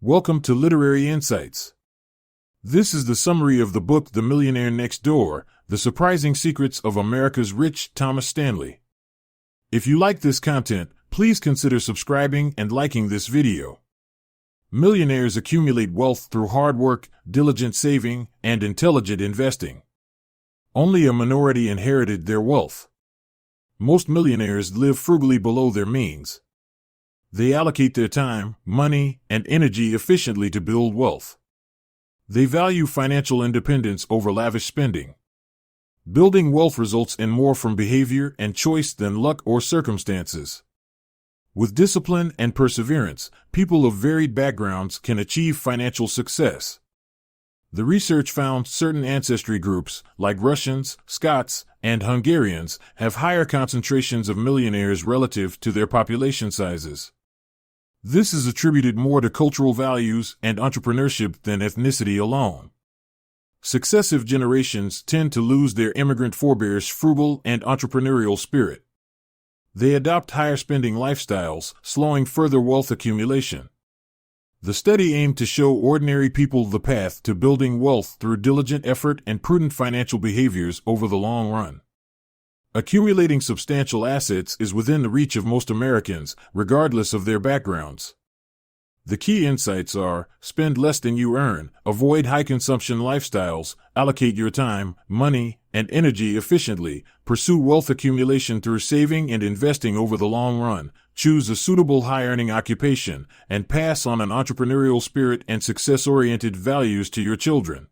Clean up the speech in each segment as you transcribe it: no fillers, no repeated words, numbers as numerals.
Welcome to Literary Insights. This is the summary of the book The Millionaire Next Door, The Surprising Secrets of America's Rich, Thomas Stanley. If you like this content, please consider subscribing and liking this video. Millionaires accumulate wealth through hard work, diligent saving, and intelligent investing. Only a minority inherited their wealth. Most millionaires live frugally below their means. They allocate their time, money, and energy efficiently to build wealth. They value financial independence over lavish spending. Building wealth results in more from behavior and choice than luck or circumstances. With discipline and perseverance, people of varied backgrounds can achieve financial success. The research found certain ancestry groups, like Russians, Scots, and Hungarians, have higher concentrations of millionaires relative to their population sizes. This is attributed more to cultural values and entrepreneurship than ethnicity alone. Successive generations tend to lose their immigrant forebears' frugal and entrepreneurial spirit. They adopt higher spending lifestyles, slowing further wealth accumulation. The study aimed to show ordinary people the path to building wealth through diligent effort and prudent financial behaviors over the long run. Accumulating substantial assets is within the reach of most Americans, regardless of their backgrounds. The key insights are: spend less than you earn, avoid high-consumption lifestyles, allocate your time, money, and energy efficiently, pursue wealth accumulation through saving and investing over the long run, choose a suitable high-earning occupation, and pass on an entrepreneurial spirit and success-oriented values to your children.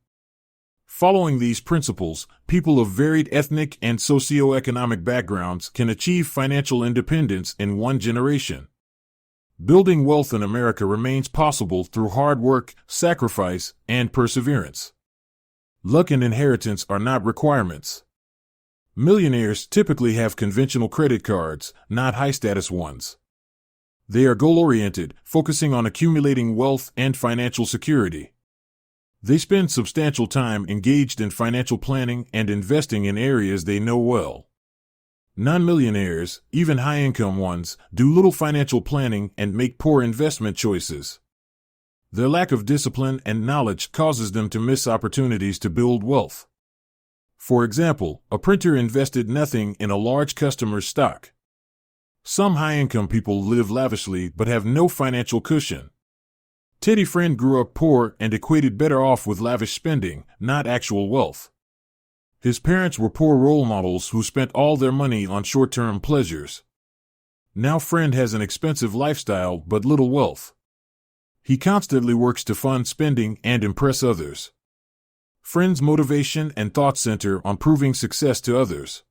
Following these principles, people of varied ethnic and socioeconomic backgrounds can achieve financial independence in one generation. Building wealth in America remains possible through hard work, sacrifice, and perseverance. Luck and inheritance are not requirements. Millionaires typically have conventional credit cards, not high-status ones. They are goal-oriented, focusing on accumulating wealth and financial security. They spend substantial time engaged in financial planning and investing in areas they know well. Non-millionaires, even high-income ones, do little financial planning and make poor investment choices. Their lack of discipline and knowledge causes them to miss opportunities to build wealth. For example, a printer invested nothing in a large customer's stock. Some high-income people live lavishly but have no financial cushion. Teddy Friend grew up poor and equated better off with lavish spending, not actual wealth. His parents were poor role models who spent all their money on short-term pleasures. Now Friend has an expensive lifestyle but little wealth. He constantly works to fund spending and impress others. Friend's motivation and thoughts center on proving success to others.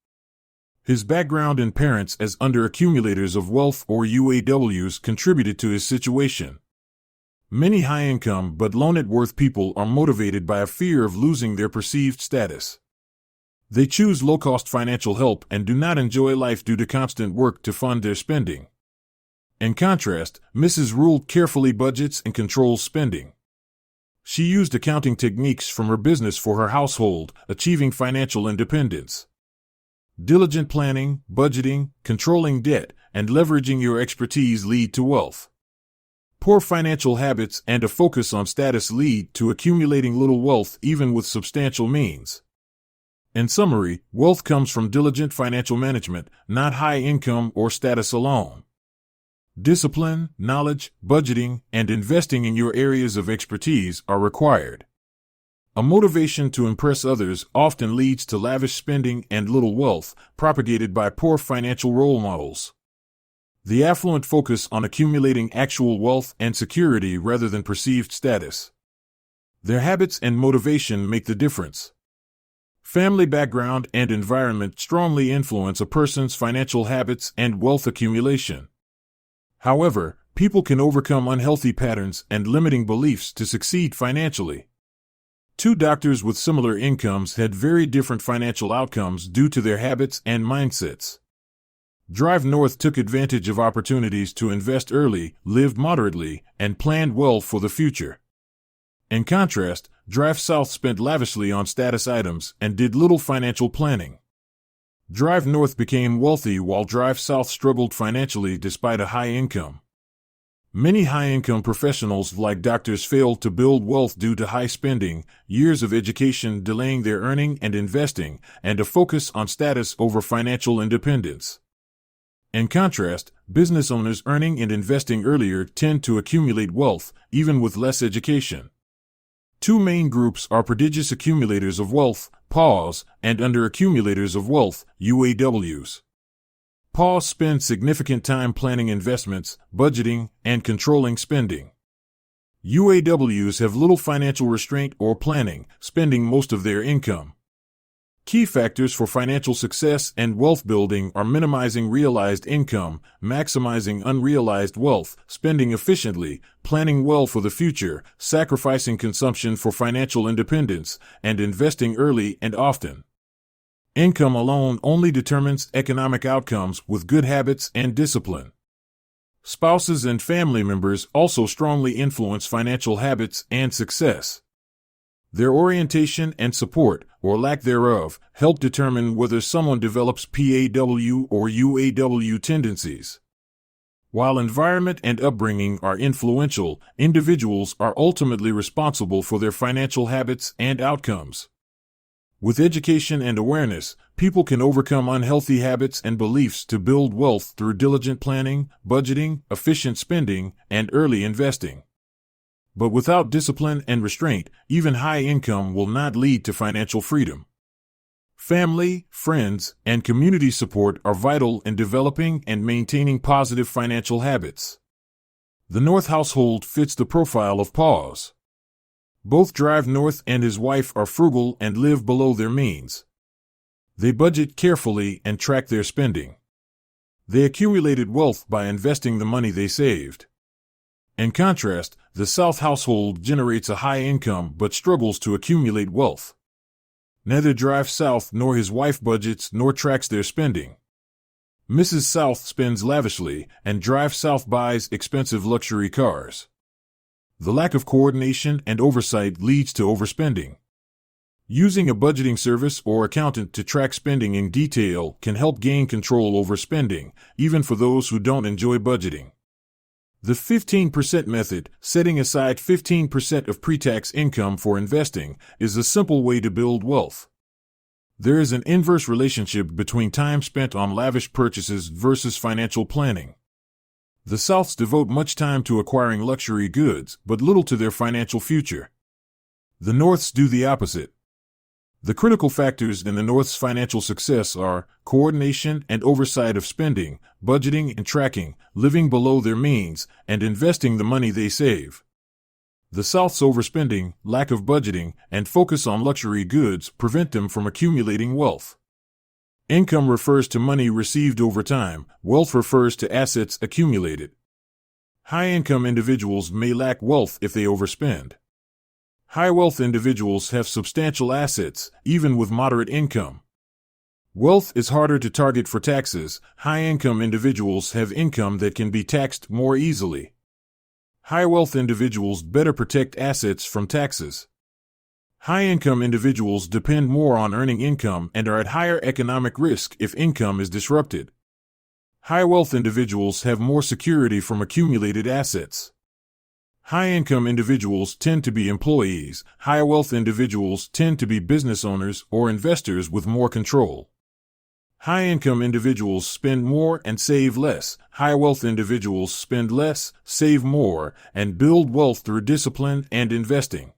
His background and parents as under-accumulators of wealth or UAWs contributed to his situation. Many high-income but low-net-worth people are motivated by a fear of losing their perceived status. They choose low-cost financial help and do not enjoy life due to constant work to fund their spending. In contrast, Mrs. Rule carefully budgets and controls spending. She used accounting techniques from her business for her household, achieving financial independence. Diligent planning, budgeting, controlling debt, and leveraging your expertise lead to wealth. Poor financial habits and a focus on status lead to accumulating little wealth even with substantial means. In summary, wealth comes from diligent financial management, not high income or status alone. Discipline, knowledge, budgeting, and investing in your areas of expertise are required. A motivation to impress others often leads to lavish spending and little wealth, propagated by poor financial role models. The affluent focus on accumulating actual wealth and security rather than perceived status. Their habits and motivation make the difference. Family background and environment strongly influence a person's financial habits and wealth accumulation. However, people can overcome unhealthy patterns and limiting beliefs to succeed financially. Two doctors with similar incomes had very different financial outcomes due to their habits and mindsets. Drive North took advantage of opportunities to invest early, lived moderately, and planned well for the future. In contrast, Drive South spent lavishly on status items and did little financial planning. Drive North became wealthy while Drive South struggled financially despite a high income. Many high-income professionals like doctors fail to build wealth due to high spending, years of education delaying their earning and investing, and a focus on status over financial independence. In contrast, business owners earning and investing earlier tend to accumulate wealth, even with less education. Two main groups are prodigious accumulators of wealth, PAWs, and underaccumulators of wealth, UAWs. PAWs spend significant time planning investments, budgeting, and controlling spending. UAWs have little financial restraint or planning, spending most of their income. Key factors for financial success and wealth building are minimizing realized income, maximizing unrealized wealth, spending efficiently, planning well for the future, sacrificing consumption for financial independence, and investing early and often. Income alone only determines economic outcomes with good habits and discipline. Spouses and family members also strongly influence financial habits and success. Their orientation and support, or lack thereof, help determine whether someone develops PAW or UAW tendencies. While environment and upbringing are influential, individuals are ultimately responsible for their financial habits and outcomes. With education and awareness, people can overcome unhealthy habits and beliefs to build wealth through diligent planning, budgeting, efficient spending, and early investing. But without discipline and restraint, even high income will not lead to financial freedom. Family, friends, and community support are vital in developing and maintaining positive financial habits. The North household fits the profile of PAWs. Both Drive North and his wife are frugal and live below their means. They budget carefully and track their spending. They accumulated wealth by investing the money they saved. In contrast, the South household generates a high income but struggles to accumulate wealth. Neither Drive South nor his wife budgets nor tracks their spending. Mrs. South spends lavishly, and Drive South buys expensive luxury cars. The lack of coordination and oversight leads to overspending. Using a budgeting service or accountant to track spending in detail can help gain control over spending, even for those who don't enjoy budgeting. The 15% method, setting aside 15% of pre-tax income for investing, is a simple way to build wealth. There is an inverse relationship between time spent on lavish purchases versus financial planning. The Souths devote much time to acquiring luxury goods, but little to their financial future. The Norths do the opposite. The critical factors in the North's financial success are coordination and oversight of spending, budgeting and tracking, living below their means, and investing the money they save. The South's overspending, lack of budgeting, and focus on luxury goods prevent them from accumulating wealth. Income refers to money received over time, wealth refers to assets accumulated. High-income individuals may lack wealth if they overspend. High-wealth individuals have substantial assets, even with moderate income. Wealth is harder to target for taxes. High-income individuals have income that can be taxed more easily. High-wealth individuals better protect assets from taxes. High-income individuals depend more on earning income and are at higher economic risk if income is disrupted. High-wealth individuals have more security from accumulated assets. High-income individuals tend to be employees. High-wealth individuals tend to be business owners or investors with more control. High-income individuals spend more and save less. High-wealth individuals spend less, save more, and build wealth through discipline and investing.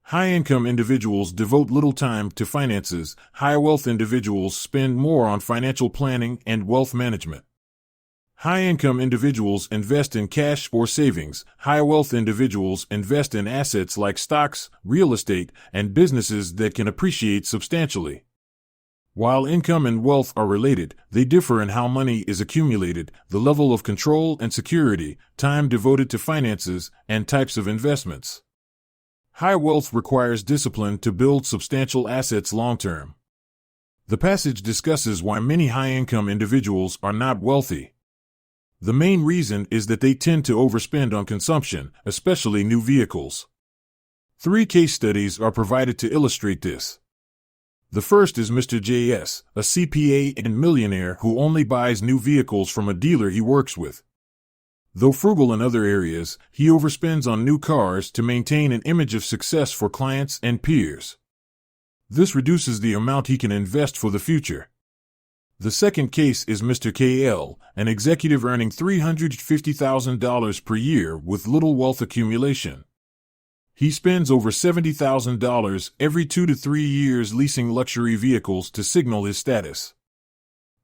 High-income individuals devote little time to finances. High-wealth individuals spend more on financial planning and wealth management. High-income individuals invest in cash or savings. High-wealth individuals invest in assets like stocks, real estate, and businesses that can appreciate substantially. While income and wealth are related, they differ in how money is accumulated, the level of control and security, time devoted to finances, and types of investments. High wealth requires discipline to build substantial assets long-term. The passage discusses why many high-income individuals are not wealthy. The main reason is that they tend to overspend on consumption, especially new vehicles. 3 case studies are provided to illustrate this. The first is Mr. J.S., a CPA and millionaire who only buys new vehicles from a dealer he works with. Though frugal in other areas, he overspends on new cars to maintain an image of success for clients and peers. This reduces the amount he can invest for the future. The second case is Mr. KL, an executive earning $350,000 per year with little wealth accumulation. He spends over $70,000 every 2 to 3 years leasing luxury vehicles to signal his status.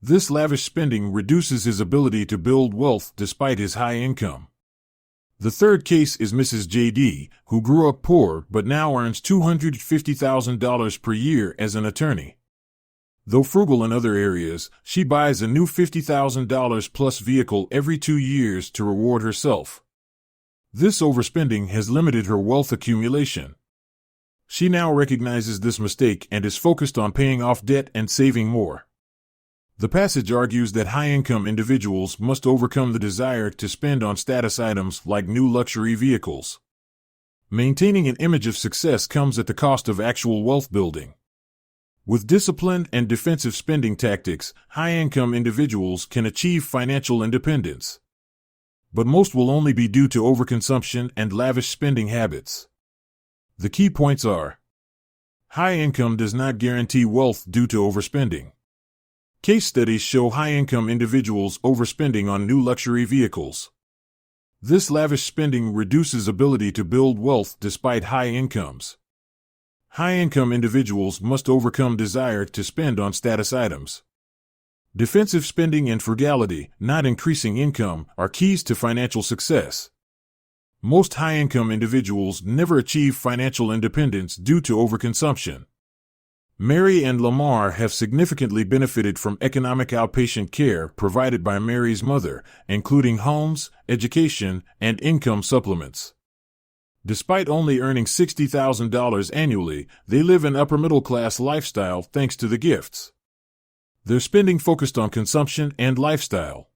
This lavish spending reduces his ability to build wealth despite his high income. The third case is Mrs. JD, who grew up poor but now earns $250,000 per year as an attorney. Though frugal in other areas, she buys a new $50,000 plus vehicle every 2 years to reward herself. This overspending has limited her wealth accumulation. She now recognizes this mistake and is focused on paying off debt and saving more. The passage argues that high-income individuals must overcome the desire to spend on status items like new luxury vehicles. Maintaining an image of success comes at the cost of actual wealth building. With disciplined and defensive spending tactics, high-income individuals can achieve financial independence. But most will only be due to overconsumption and lavish spending habits. The key points are: high income does not guarantee wealth due to overspending. Case studies show high-income individuals overspending on new luxury vehicles. This lavish spending reduces ability to build wealth despite high incomes. High-income individuals must overcome desire to spend on status items. Defensive spending and frugality, not increasing income, are keys to financial success. Most high-income individuals never achieve financial independence due to overconsumption. Mary and Lamar have significantly benefited from economic outpatient care provided by Mary's mother, including homes, education, and income supplements. Despite only earning $60,000 annually, they live an upper-middle-class lifestyle thanks to the gifts. Their spending focused on consumption and lifestyle.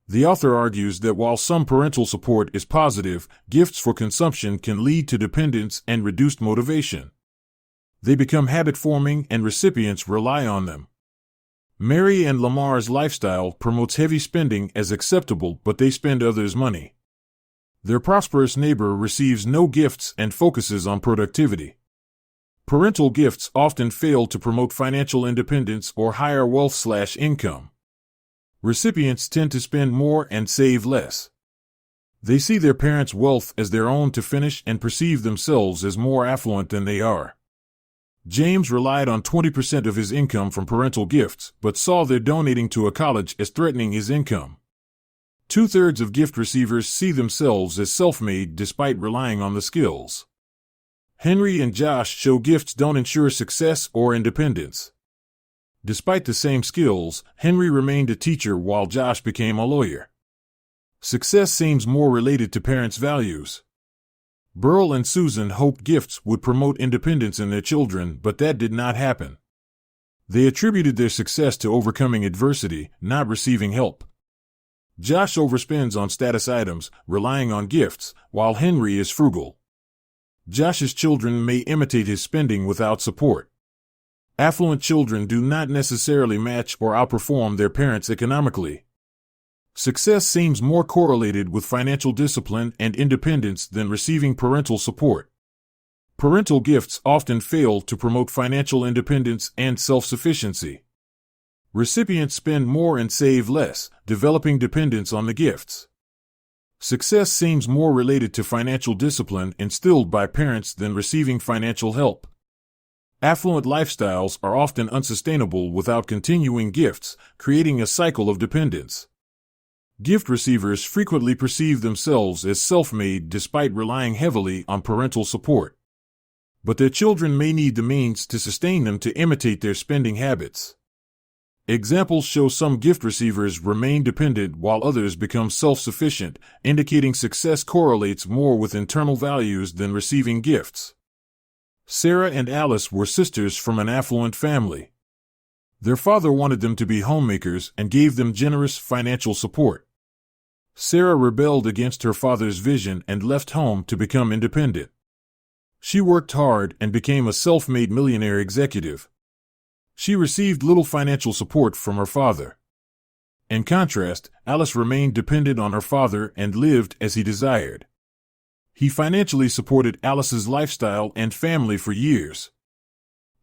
The author argues that while some parental support is positive, gifts for consumption can lead to dependence and reduced motivation. They become habit-forming and recipients rely on them. Mary and Lamar's lifestyle promotes heavy spending as acceptable, but they spend others' money. Their prosperous neighbor receives no gifts and focuses on productivity. Parental gifts often fail to promote financial independence or higher wealth/income. Recipients tend to spend more and save less. They see their parents' wealth as their own to finish and perceive themselves as more affluent than they are. James relied on 20% of his income from parental gifts, but saw their donating to a college as threatening his income. 2/3 of gift receivers see themselves as self-made despite relying on the skills. Henry and Josh show gifts don't ensure success or independence. Despite the same skills, Henry remained a teacher while Josh became a lawyer. Success seems more related to parents' values. Burl and Susan hoped gifts would promote independence in their children, but that did not happen. They attributed their success to overcoming adversity, not receiving help. Josh overspends on status items, relying on gifts, while Henry is frugal. Josh's children may imitate his spending without support. Affluent children do not necessarily match or outperform their parents economically. Success seems more correlated with financial discipline and independence than receiving parental support. Parental gifts often fail to promote financial independence and self-sufficiency. Recipients spend more and save less, developing dependence on the gifts. Success seems more related to financial discipline instilled by parents than receiving financial help. Affluent lifestyles are often unsustainable without continuing gifts, creating a cycle of dependence. Gift receivers frequently perceive themselves as self-made despite relying heavily on parental support. But their children may need the means to sustain them to imitate their spending habits. Examples show some gift receivers remain dependent while others become self-sufficient, indicating success correlates more with internal values than receiving gifts. Sarah and Alice were sisters from an affluent family. Their father wanted them to be homemakers and gave them generous financial support. Sarah rebelled against her father's vision and left home to become independent. She worked hard and became a self-made millionaire executive. She received little financial support from her father. In contrast, Alice remained dependent on her father and lived as he desired. He financially supported Alice's lifestyle and family for years.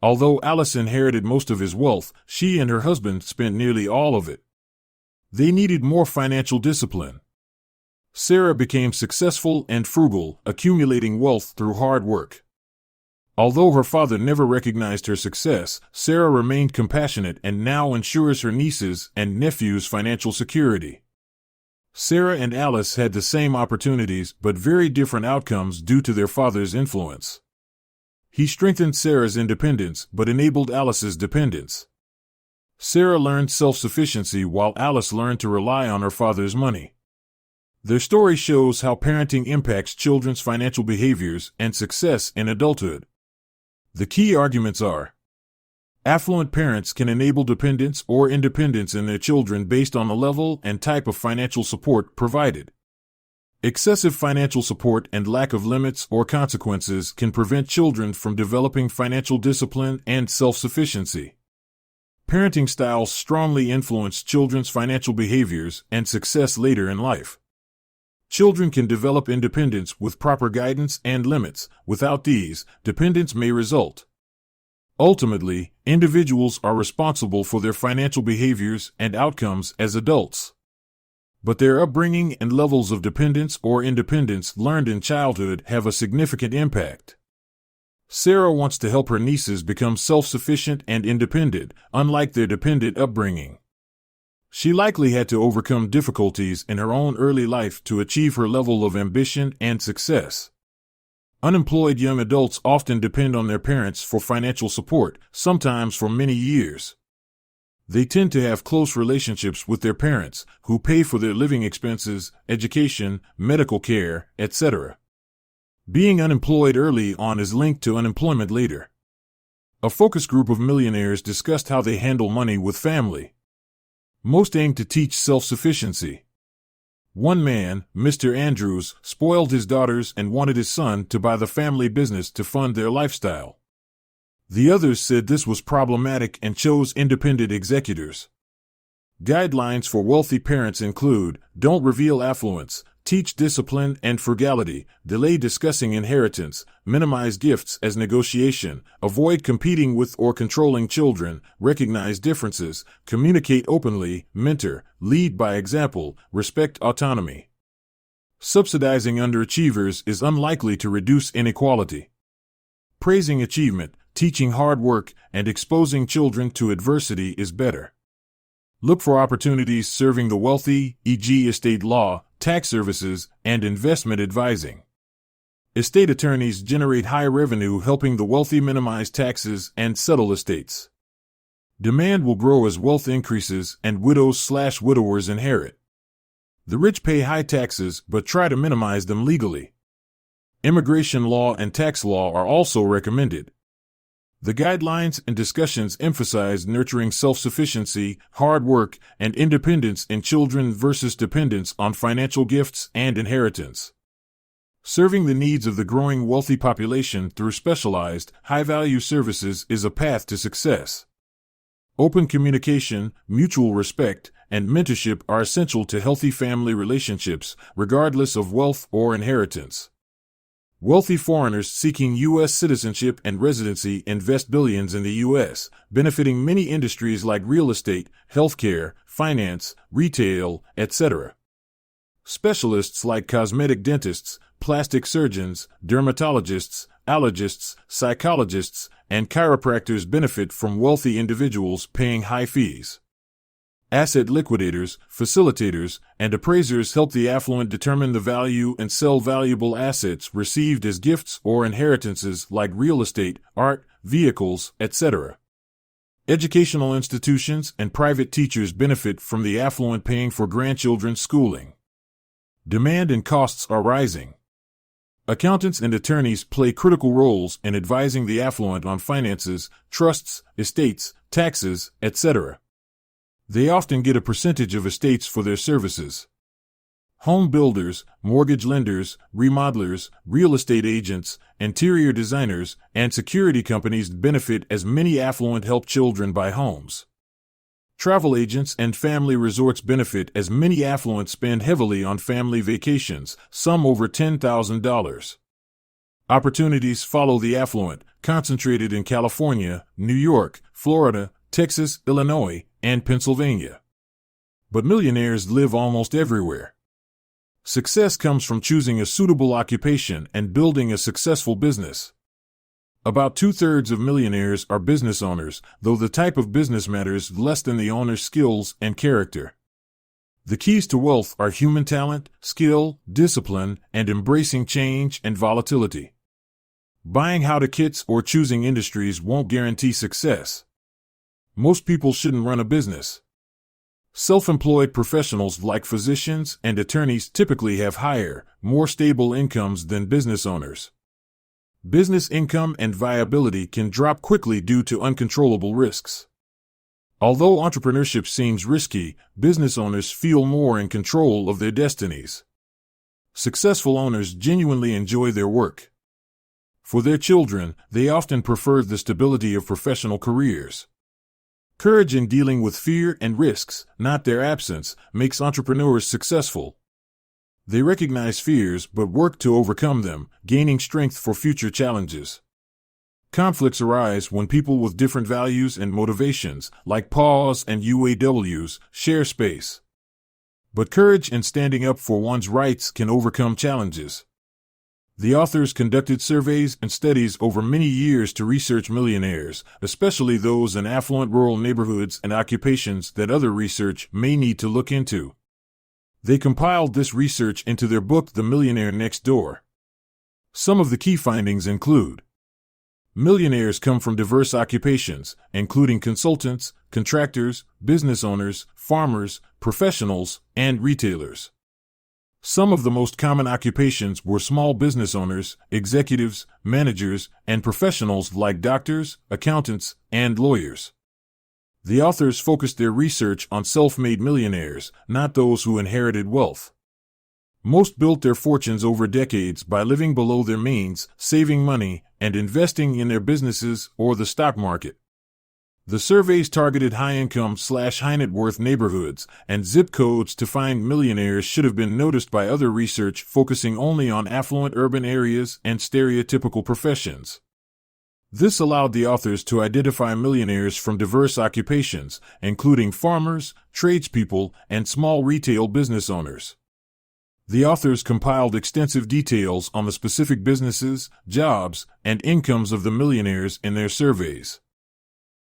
Although Alice inherited most of his wealth, she and her husband spent nearly all of it. They needed more financial discipline. Sarah became successful and frugal, accumulating wealth through hard work. Although her father never recognized her success, Sarah remained compassionate and now ensures her nieces and nephews financial security. Sarah and Alice had the same opportunities but very different outcomes due to their father's influence. He strengthened Sarah's independence but enabled Alice's dependence. Sarah learned self-sufficiency while Alice learned to rely on her father's money. Their story shows how parenting impacts children's financial behaviors and success in adulthood. The key arguments are: affluent parents can enable dependence or independence in their children based on the level and type of financial support provided. Excessive financial support and lack of limits or consequences can prevent children from developing financial discipline and self-sufficiency. Parenting styles strongly influence children's financial behaviors and success later in life. Children can develop independence with proper guidance and limits. Without these, dependence may result. Ultimately, individuals are responsible for their financial behaviors and outcomes as adults. But their upbringing and levels of dependence or independence learned in childhood have a significant impact. Sarah wants to help her nieces become self-sufficient and independent, unlike their dependent upbringing. She likely had to overcome difficulties in her own early life to achieve her level of ambition and success. Unemployed young adults often depend on their parents for financial support, sometimes for many years. They tend to have close relationships with their parents, who pay for their living expenses, education, medical care, etc. Being unemployed early on is linked to unemployment later. A focus group of millionaires discussed how they handle money with family. Most aim to teach self-sufficiency. One man, Mr. Andrews, spoiled his daughters and wanted his son to buy the family business to fund their lifestyle. The others said this was problematic and chose independent executors. Guidelines for wealthy parents include: don't reveal affluence, teach discipline and frugality, delay discussing inheritance, minimize gifts as negotiation, avoid competing with or controlling children, recognize differences, communicate openly, mentor, lead by example, respect autonomy. Subsidizing underachievers is unlikely to reduce inequality. Praising achievement, teaching hard work, and exposing children to adversity is better. Look for opportunities serving the wealthy, e.g. estate law, tax services, and investment advising. Estate attorneys generate high revenue helping the wealthy minimize taxes and settle estates. Demand will grow as wealth increases and widows/widowers inherit. The rich pay high taxes but try to minimize them legally. Immigration law and tax law are also recommended. The guidelines and discussions emphasize nurturing self-sufficiency, hard work, and independence in children versus dependence on financial gifts and inheritance. Serving the needs of the growing wealthy population through specialized, high-value services is a path to success. Open communication, mutual respect, and mentorship are essential to healthy family relationships, regardless of wealth or inheritance. Wealthy foreigners seeking U.S. citizenship and residency invest billions in the U.S., benefiting many industries like real estate, healthcare, finance, retail, etc. Specialists like cosmetic dentists, plastic surgeons, dermatologists, allergists, psychologists, and chiropractors benefit from wealthy individuals paying high fees. Asset liquidators, facilitators, and appraisers help the affluent determine the value and sell valuable assets received as gifts or inheritances like real estate, art, vehicles, etc. Educational institutions and private teachers benefit from the affluent paying for grandchildren's schooling. Demand and costs are rising. Accountants and attorneys play critical roles in advising the affluent on finances, trusts, estates, taxes, etc. They often get a percentage of estates for their services. Home builders, mortgage lenders, remodelers, real estate agents, interior designers, and security companies benefit as many affluent help children buy homes. Travel agents and family resorts benefit as many affluent spend heavily on family vacations, some over $10,000. Opportunities follow the affluent, concentrated in California, New York, Florida, Texas, Illinois, and Pennsylvania. But millionaires live almost everywhere. Success comes from choosing a suitable occupation and building a successful business. About 2/3 of millionaires are business owners, though the type of business matters less than the owner's skills and character. The keys to wealth are human talent, skill, discipline, and embracing change and volatility. Buying how-to kits or choosing industries won't guarantee success. Most people shouldn't run a business. Self-employed professionals like physicians and attorneys typically have higher, more stable incomes than business owners. Business income and viability can drop quickly due to uncontrollable risks. Although entrepreneurship seems risky, business owners feel more in control of their destinies. Successful owners genuinely enjoy their work. For their children, they often prefer the stability of professional careers. Courage in dealing with fear and risks, not their absence, makes entrepreneurs successful. They recognize fears but work to overcome them, gaining strength for future challenges. Conflicts arise when people with different values and motivations, like PAWs and UAWs, share space. But courage in standing up for one's rights can overcome challenges. The authors conducted surveys and studies over many years to research millionaires, especially those in affluent rural neighborhoods and occupations that other research may need to look into. They compiled this research into their book, The Millionaire Next Door. Some of the key findings include: millionaires come from diverse occupations, including consultants, contractors, business owners, farmers, professionals, and retailers. Some of the most common occupations were small business owners, executives, managers, and professionals like doctors, accountants, and lawyers. The authors focused their research on self-made millionaires, not those who inherited wealth. Most built their fortunes over decades by living below their means, saving money, and investing in their businesses or the stock market. The surveys targeted high-income/high-net-worth neighborhoods and zip codes to find millionaires should have been noticed by other research focusing only on affluent urban areas and stereotypical professions. This allowed the authors to identify millionaires from diverse occupations, including farmers, tradespeople, and small retail business owners. The authors compiled extensive details on the specific businesses, jobs, and incomes of the millionaires in their surveys.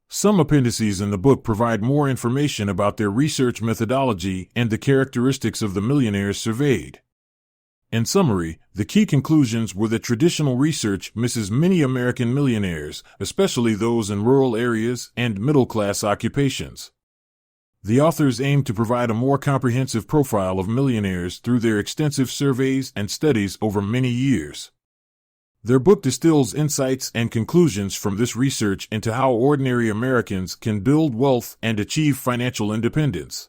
Some appendices in the book provide more information about their research methodology and the characteristics of the millionaires surveyed. In summary, the key conclusions were that traditional research misses many American millionaires, especially those in rural areas and middle-class occupations. The authors aim to provide a more comprehensive profile of millionaires through their extensive surveys and studies over many years. Their book distills insights and conclusions from this research into how ordinary Americans can build wealth and achieve financial independence.